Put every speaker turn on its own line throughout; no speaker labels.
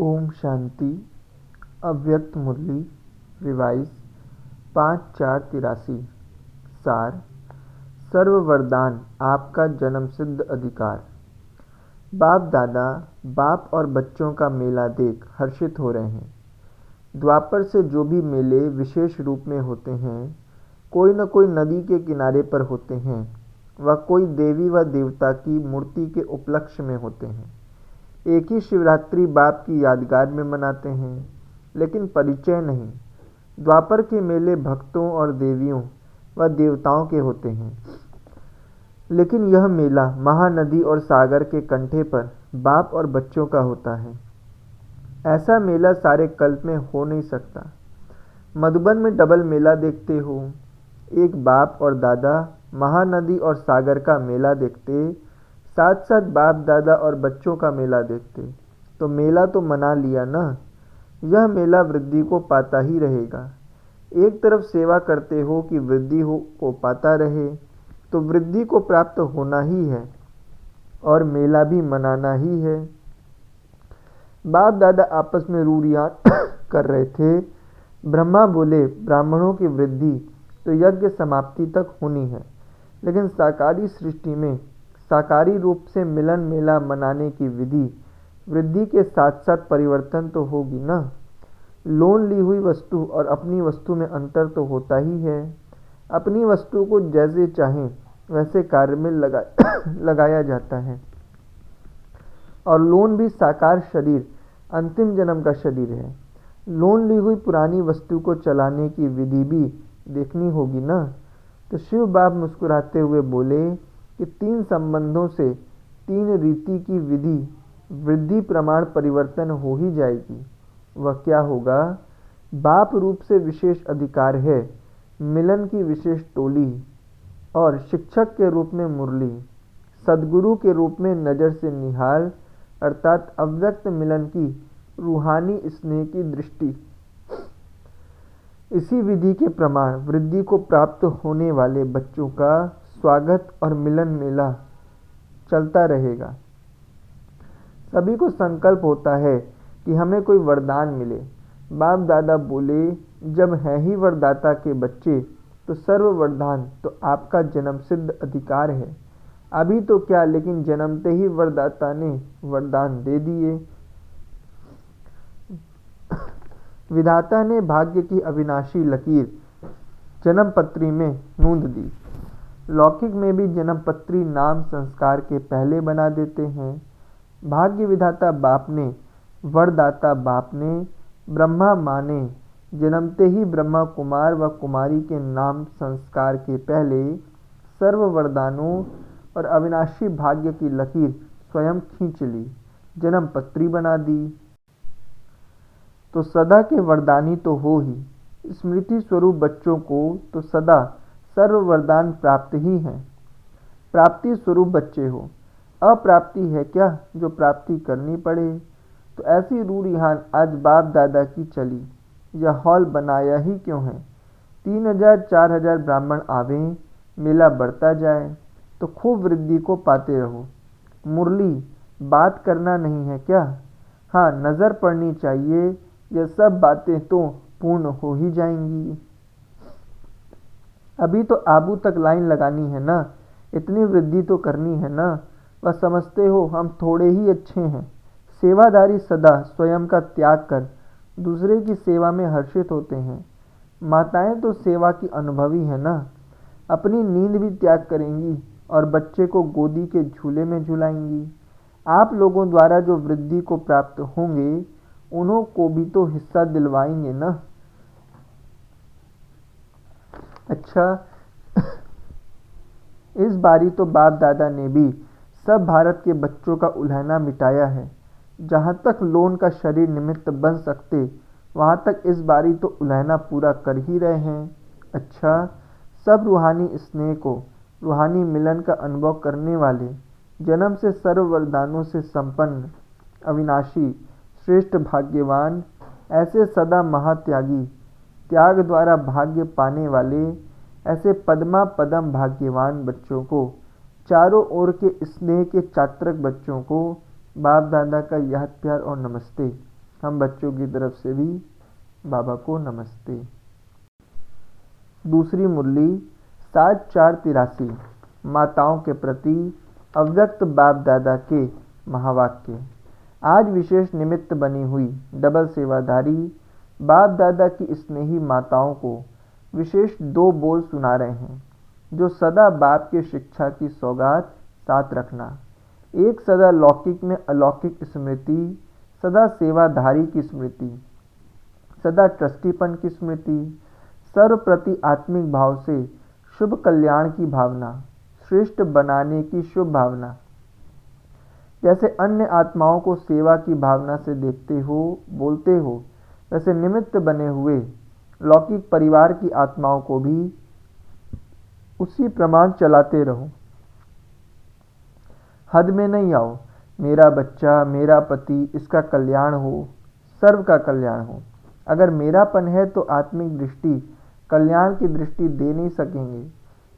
ओम शांति। अव्यक्त मुरली रिवाइज 5/4/83। सार। सर्व वरदान आपका जन्म सिद्ध अधिकार। बाप दादा बाप और बच्चों का मेला देख हर्षित हो रहे हैं। द्वापर से जो भी मेले विशेष रूप में होते हैं, कोई न कोई नदी के किनारे पर होते हैं, वह कोई देवी व देवता की मूर्ति के उपलक्ष्य में होते हैं। एक ही शिवरात्रि बाप की यादगार में मनाते हैं, लेकिन परिचय नहीं। द्वापर के मेले भक्तों और देवियों व देवताओं के होते हैं, लेकिन यह मेला महानदी और सागर के कंठे पर बाप और बच्चों का होता है। ऐसा मेला सारे कल्प में हो नहीं सकता। मधुबन में डबल मेला देखते हो, एक बाप और दादा महानदी और सागर का मेला देखते, साथ साथ बाप दादा और बच्चों का मेला देखते, तो मेला तो मना लिया ना। यह मेला वृद्धि को पाता ही रहेगा। एक तरफ सेवा करते हो कि वृद्धि को पाता रहे, तो वृद्धि को प्राप्त होना ही है और मेला भी मनाना ही है। बाप दादा आपस में रूढ़ियाँ कर रहे थे। ब्रह्मा बोले ब्राह्मणों की वृद्धि तो यज्ञ समाप्ति तक होनी है, लेकिन साकारी सृष्टि में साकारी रूप से मिलन मेला मनाने की विधि वृद्धि के साथ साथ परिवर्तन तो होगी ना। लोन ली हुई वस्तु और अपनी वस्तु में अंतर तो होता ही है। अपनी वस्तु को जैसे चाहें वैसे कार्य में लगाया जाता है, और लोन भी साकार शरीर अंतिम जन्म का शरीर है। लोन ली हुई पुरानी वस्तु को चलाने की विधि भी देखनी होगी ना। तो शिव बाप मुस्कुराते हुए बोले कि 3 संबंधों से 3 रीति की विधि वृद्धि प्रमाण परिवर्तन हो ही जाएगी। वह क्या होगा? बाप रूप से विशेष अधिकार है, मिलन की विशेष टोली, और शिक्षक के रूप में मुरली, सदगुरु के रूप में नज़र से निहाल, अर्थात अव्यक्त मिलन की रूहानी स्नेह की दृष्टि। इसी विधि के प्रमाण वृद्धि को प्राप्त होने वाले बच्चों का स्वागत और मिलन मेला चलता रहेगा। सभी को संकल्प होता है कि हमें कोई वरदान मिले। बाप दादा बोले जब है ही वरदाता के बच्चे, तो सर्व वरदान तो आपका जन्म सिद्ध अधिकार है। अभी तो क्या, लेकिन जन्मते ही वरदाता ने वरदान दे दिए। विधाता ने भाग्य की अविनाशी लकीर जन्म पत्री में नूंद दी। लौकिक में भी जन्म पत्री नाम संस्कार के पहले बना देते हैं। भाग्य विधाता बाप ने, वरदाता बाप ने, ब्रह्मा माँ ने जन्मते ही ब्रह्मा कुमार व कुमारी के नाम संस्कार के पहले सर्व वरदानों और अविनाशी भाग्य की लकीर स्वयं खींच ली, जन्म पत्री बना दी। तो सदा के वरदानी तो हो ही। स्मृति स्वरूप बच्चों को तो सदा सर्व वरदान प्राप्त ही हैं। प्राप्ति स्वरूप बच्चे हो। अप्राप्ति है क्या जो प्राप्ति करनी पड़े? तो ऐसी रूढ़ियाँ आज बाप दादा की चली। यह हॉल बनाया ही क्यों है? 3000-4000 ब्राह्मण आवें, मेला बढ़ता जाए, तो खूब वृद्धि को पाते रहो। मुरली बात करना नहीं है क्या? हाँ, नज़र पड़नी चाहिए। यह सब बातें तो पूर्ण हो ही जाएंगी। अभी तो आबू तक लाइन लगानी है ना, इतनी वृद्धि तो करनी है ना। वह समझते हो हम थोड़े ही अच्छे हैं। सेवादारी सदा स्वयं का त्याग कर दूसरे की सेवा में हर्षित होते हैं। माताएं तो सेवा की अनुभवी है ना, अपनी नींद भी त्याग करेंगी और बच्चे को गोदी के झूले में झुलाएंगी। आप लोगों द्वारा जो वृद्धि को प्राप्त होंगे, उन्हों को भी तो हिस्सा दिलवाएंगे ना। अच्छा, इस बारी तो बाप दादा ने भी सब भारत के बच्चों का उल्हाना मिटाया है। जहाँ तक लोन का शरीर निमित्त बन सकते, वहाँ तक इस बारी तो उल्हाना पूरा कर ही रहे हैं। अच्छा, सब रूहानी स्नेह को, रूहानी मिलन का अनुभव करने वाले, जन्म से सर्व वरदानों से संपन्न, अविनाशी, श्रेष्ठ भाग्यवान, ऐसे सदा महात्यागी, त्याग द्वारा भाग्य पाने वाले, ऐसे पद्मा पदम भाग्यवान बच्चों को, चारों ओर के स्नेह के चात्रक बच्चों को बाप दादा का याद प्यार और नमस्ते। हम बच्चों की तरफ से भी बाबा को नमस्ते। दूसरी मुरली 7483 माताओं के प्रति अव्यक्त बाप दादा के महावाक्य। आज विशेष निमित्त बनी हुई डबल सेवाधारी बाप दादा की स्नेही माताओं को विशेष 2 बोल सुना रहे हैं, जो सदा बाप के शिक्षा की सौगात साथ रखना। एक सदा लौकिक में अलौकिक स्मृति, सदा सेवाधारी की स्मृति, सदा ट्रस्टीपन की स्मृति, सर्व प्रति आत्मिक भाव से शुभ कल्याण की भावना, श्रेष्ठ बनाने की शुभ भावना। जैसे अन्य आत्माओं को सेवा की भावना से देखते हो, बोलते हो, वैसे निमित्त बने हुए लौकिक परिवार की आत्माओं को भी उसी प्रमाण चलाते रहो। हद में नहीं आओ। मेरा बच्चा, मेरा पति, इसका कल्याण हो, सर्व का कल्याण हो। अगर मेरापन है तो आत्मिक दृष्टि, कल्याण की दृष्टि दे नहीं सकेंगे।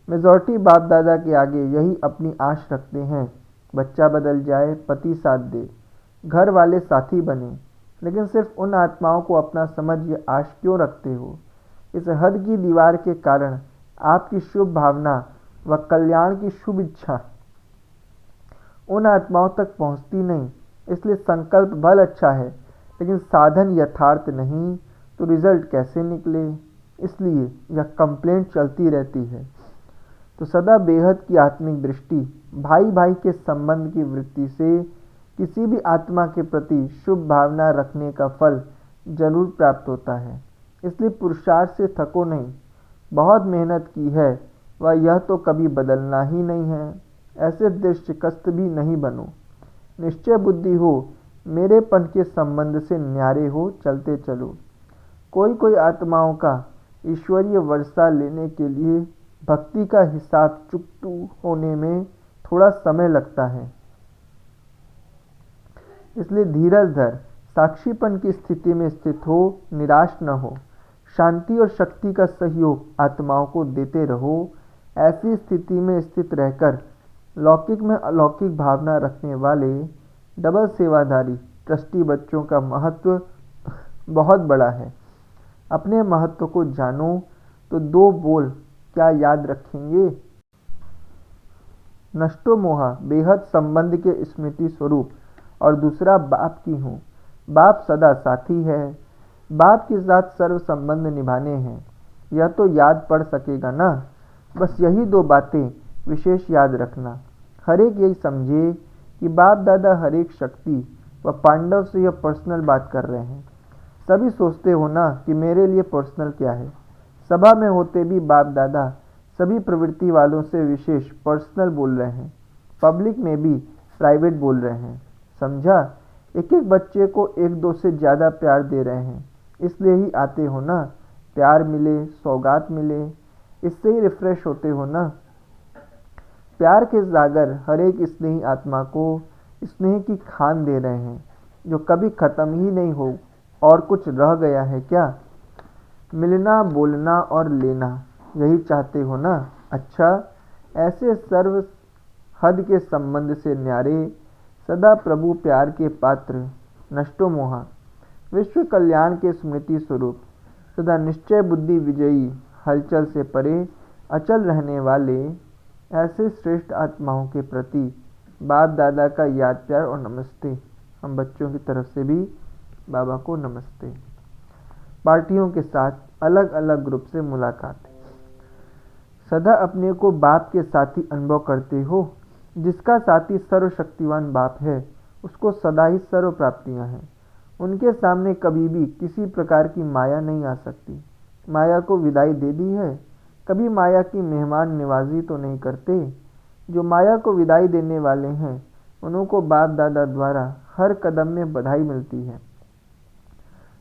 मेजॉरिटी बाप दादा के आगे यही अपनी आश रखते हैं, बच्चा बदल जाए, पति साथ दे, घर वाले साथी बने। लेकिन सिर्फ उन आत्माओं को अपना समझ ये आश क्यों रखते हो? इस हद की दीवार के कारण आपकी शुभ भावना व कल्याण की शुभ इच्छा उन आत्माओं तक पहुंचती नहीं। इसलिए संकल्प भल अच्छा है, लेकिन साधन यथार्थ नहीं तो रिजल्ट कैसे निकले? इसलिए यह कंप्लेंट चलती रहती है। तो सदा बेहद की आत्मिक दृष्टि, भाई भाई के संबंध की वृत्ति से किसी भी आत्मा के प्रति शुभ भावना रखने का फल जरूर प्राप्त होता है। इसलिए पुरुषार्थ से थको नहीं। बहुत मेहनत की है वह यह तो कभी बदलना ही नहीं है। ऐसे दृष्टिकस्त भी नहीं बनो। निश्चय बुद्धि हो, मेरेपन के संबंध से न्यारे हो, चलते चलो। कोई कोई आत्माओं का ईश्वरीय वर्षा लेने के लिए भक्ति का हिसाब चुकतू होने में थोड़ा समय लगता है। इसलिए धीरज धर, साक्षीपन की स्थिति में स्थित हो, निराश न हो। शांति और शक्ति का सहयोग आत्माओं को देते रहो। ऐसी स्थिति में स्थित रहकर लौकिक में अलौकिक भावना रखने वाले डबल सेवाधारी ट्रस्टी बच्चों का महत्व बहुत बड़ा है। अपने महत्व को जानो तो 2 बोल क्या याद रखेंगे? नष्टो मोहा, बेहद संबंध के स्मृति स्वरूप, और दूसरा बाप की हूँ। बाप सदा साथी है, बाप के साथ सर्व संबंध निभाने हैं। यह तो याद पड़ सकेगा ना। बस यही 2 बातें विशेष याद रखना। हर एक यही समझे कि बाप दादा हर एक शक्ति व पांडव से यह पर्सनल बात कर रहे हैं। सभी सोचते हो ना कि मेरे लिए पर्सनल क्या है। सभा में होते भी बाप दादा सभी प्रवृत्ति वालों से विशेष पर्सनल बोल रहे हैं, पब्लिक में भी प्राइवेट बोल रहे हैं। समझा? एक एक बच्चे को 1-2 से ज़्यादा प्यार दे रहे हैं। इसलिए ही आते हो ना, प्यार मिले, सौगात मिले, इससे ही रिफ्रेश होते हो ना। प्यार के सागर हर एक स्नेही आत्मा को स्नेह की खान दे रहे हैं, जो कभी खत्म ही नहीं हो। और कुछ रह गया है क्या? मिलना, बोलना और लेना, यही चाहते हो ना। अच्छा, ऐसे सर्व हद के संबंध से न्यारे, सदा प्रभु प्यार के पात्र, नष्टो मोहा, विश्व कल्याण के स्मृति स्वरूप, सदा निश्चय बुद्धि विजयी, हलचल से परे अचल रहने वाले ऐसे श्रेष्ठ आत्माओं के प्रति बाप दादा का याद प्यार और नमस्ते। हम बच्चों की तरफ से भी बाबा को नमस्ते। पार्टियों के साथ अलग अलग ग्रुप से मुलाकात। सदा अपने को बाप के साथी अनुभव करते हो। जिसका साथी सर्वशक्तिवान बाप है, उसको सदा ही सर्व प्राप्तियां हैं। उनके सामने कभी भी किसी प्रकार की माया नहीं आ सकती। माया को विदाई दे दी है, कभी माया की मेहमान नवाजी तो नहीं करते। जो माया को विदाई देने वाले हैं, उनको बाप दादा द्वारा हर कदम में बधाई मिलती है।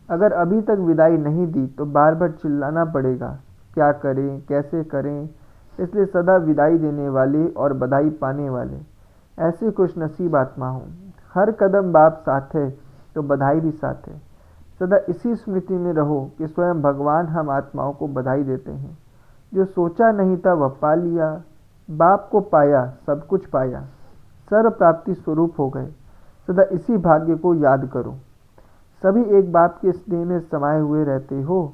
अगर अभी तक विदाई नहीं दी तो बार बार चिल्लाना पड़ेगा, क्या करें, कैसे करें। इसलिए सदा विदाई देने वाले और बधाई पाने वाले ऐसे खुशनसीब आत्मा हूँ। हर कदम बाप साथ है तो बधाई भी साथ है। सदा इसी स्मृति में रहो कि स्वयं भगवान हम आत्माओं को बधाई देते हैं। जो सोचा नहीं था वह पा लिया, बाप को पाया, सब कुछ पाया, सर्व प्राप्ति स्वरूप हो गए। सदा इसी भाग्य को याद करो। सभी एक बाप के स्नेह में समाये हुए रहते हो।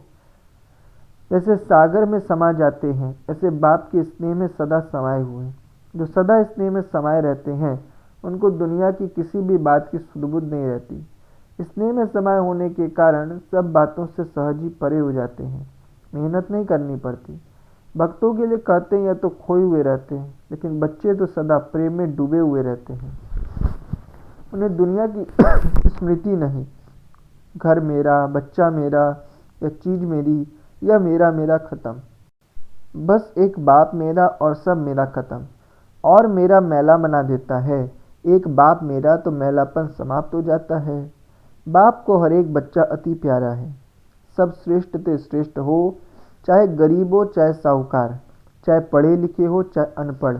जैसे सागर में समा जाते हैं, ऐसे बाप के स्नेह में सदा समाये हुए। जो सदा स्नेह में समाये रहते हैं उनको दुनिया की किसी भी बात की सुध-बुध नहीं रहती। स्नेह में समाये होने के कारण सब बातों से सहज ही परे हो जाते हैं, मेहनत नहीं करनी पड़ती। भक्तों के लिए कहते हैं या तो खोए हुए रहते हैं, लेकिन बच्चे तो सदा प्रेम में डूबे हुए रहते हैं। उन्हें दुनिया की स्मृति नहीं, घर मेरा, बच्चा मेरा, या चीज मेरी, या मेरा मेरा खत्म। बस एक बाप मेरा और सब मेरा खत्म। और मेरा मैला बना देता है। एक बाप मेरा तो मैलापन समाप्त हो जाता है। बाप को हर एक बच्चा अति प्यारा है। सब श्रेष्ठ ते श्रेष्ठ हो, चाहे गरीब हो चाहे साहूकार, चाहे पढ़े लिखे हो चाहे अनपढ़,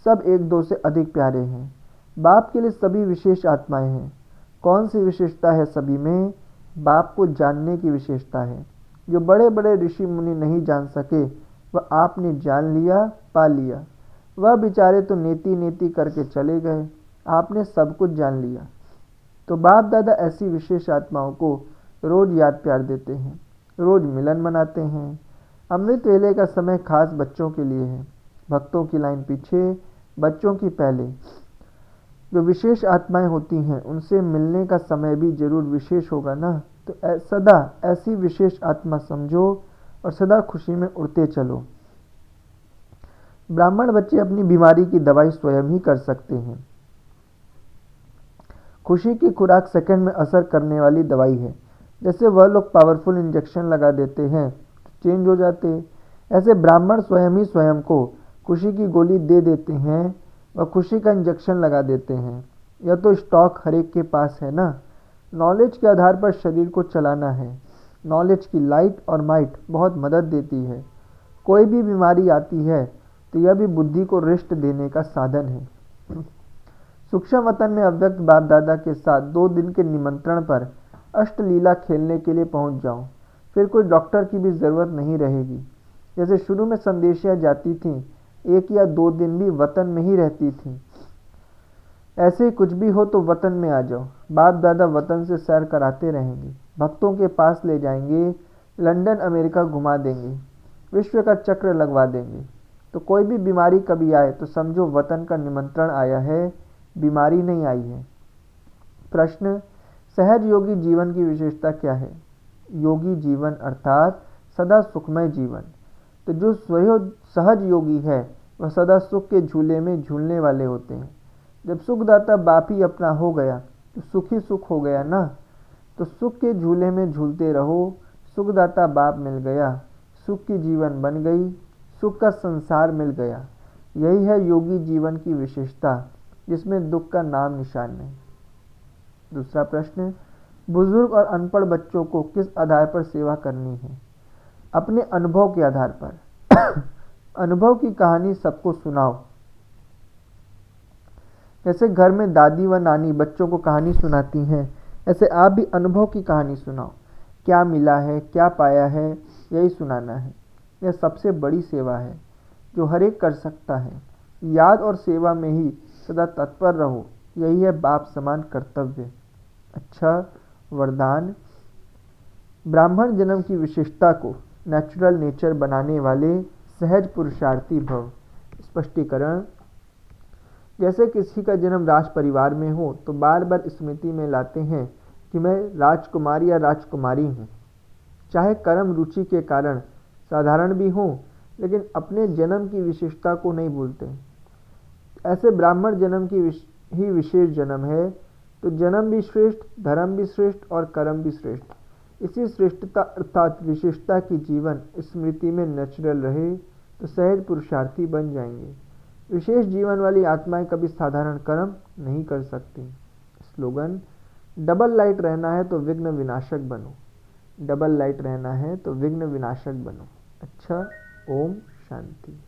सब एक दो से अधिक प्यारे हैं। बाप के लिए सभी विशेष आत्माएं हैं। कौन सी विशेषता है सभी में? बाप को जानने की विशेषता है। जो बड़े बड़े ऋषि मुनि नहीं जान सके वह आपने जान लिया, पा लिया। वह बेचारे तो नेति नेति करके चले गए, आपने सब कुछ जान लिया। तो बाप दादा ऐसी विशेष आत्माओं को रोज याद प्यार देते हैं, रोज मिलन मनाते हैं। अमृत वेले का समय खास बच्चों के लिए है। भक्तों की लाइन पीछे, बच्चों की पहले। जो विशेष आत्माएं होती हैं उनसे मिलने का समय भी जरूर विशेष होगा ना। तो सदा ऐसी विशेष आत्मा समझो और सदा खुशी में उड़ते चलो। ब्राह्मण बच्चे अपनी बीमारी की दवाई स्वयं ही कर सकते हैं। खुशी की खुराक सेकंड में असर करने वाली दवाई है। जैसे वह लोग पावरफुल इंजेक्शन लगा देते हैं तो चेंज हो जाते, ऐसे ब्राह्मण स्वयं ही स्वयं को खुशी की गोली दे देते हैं व खुशी का इंजेक्शन लगा देते हैं। यह तो स्टॉक हर एक के पास है ना। नॉलेज के आधार पर शरीर को चलाना है। नॉलेज की लाइट और माइट बहुत मदद देती है। कोई भी बीमारी आती है तो यह भी बुद्धि को रेस्ट देने का साधन है। सूक्ष्म वतन में अव्यक्त बाप दादा के साथ 2 दिन के निमंत्रण पर अष्टलीला खेलने के लिए पहुंच जाओ, फिर कोई डॉक्टर की भी जरूरत नहीं रहेगी। जैसे शुरू में संदेशियां जाती थीं, 1 या 2 दिन भी वतन में ही रहती थीं। ऐसे कुछ भी हो तो वतन में आ जाओ। बाप दादा वतन से सैर कराते रहेंगे, भक्तों के पास ले जाएंगे, लंदन अमेरिका घुमा देंगे, विश्व का चक्र लगवा देंगे। तो कोई भी बीमारी कभी आए तो समझो वतन का निमंत्रण आया है, बीमारी नहीं आई है। प्रश्न: सहज योगी जीवन की विशेषता क्या है? योगी जीवन अर्थात सदा सुखमय जीवन। तो जो सहज योगी है वह सदा सुख के झूले में झूलने वाले होते हैं। जब सुखदाता बाप ही अपना हो गया तो सुख ही सुख हो गया ना। तो सुख के झूले में झूलते रहो, सुखदाता बाप मिल गया, सुख की जीवन बन गई, सुख का संसार मिल गया। यही है योगी जीवन की विशेषता, जिसमें दुख का नाम निशान नहीं। दूसरा प्रश्न: बुजुर्ग और अनपढ़ बच्चों को किस आधार पर सेवा करनी है? अपने अनुभव के आधार पर। अनुभव की कहानी सबको सुनाओ। जैसे घर में दादी व नानी बच्चों को कहानी सुनाती हैं, ऐसे आप भी अनुभव की कहानी सुनाओ। क्या मिला है, क्या पाया है, यही सुनाना है। यह सबसे बड़ी सेवा है जो हर एक कर सकता है। याद और सेवा में ही सदा तत्पर रहो, यही है बाप समान कर्तव्य। अच्छा वरदान: ब्राह्मण जन्म की विशेषता को नेचुरल नेचर बनाने वाले सहज पुरुषार्थी भव। स्पष्टीकरण: जैसे किसी का जन्म राज परिवार में हो तो बार बार स्मृति में लाते हैं कि मैं राजकुमार या राजकुमारी हूँ। चाहे कर्म रुचि के कारण साधारण भी हो, लेकिन अपने जन्म की विशेषता को नहीं भूलते। ऐसे ब्राह्मण जन्म की ही विशेष जन्म है, तो जन्म भी श्रेष्ठ, धर्म भी श्रेष्ठ और कर्म भी श्रेष्ठ। इसी श्रेष्ठता अर्थात विशेषता की जीवन स्मृति में नेचुरल रहे तो सहज पुरुषार्थी बन जाएंगे। विशेष जीवन वाली आत्माएं कभी साधारण कर्म नहीं कर सकती। स्लोगन: डबल लाइट रहना है तो विघ्न विनाशक बनो। डबल लाइट रहना है तो विघ्न विनाशक बनो। अच्छा, ओम शांति।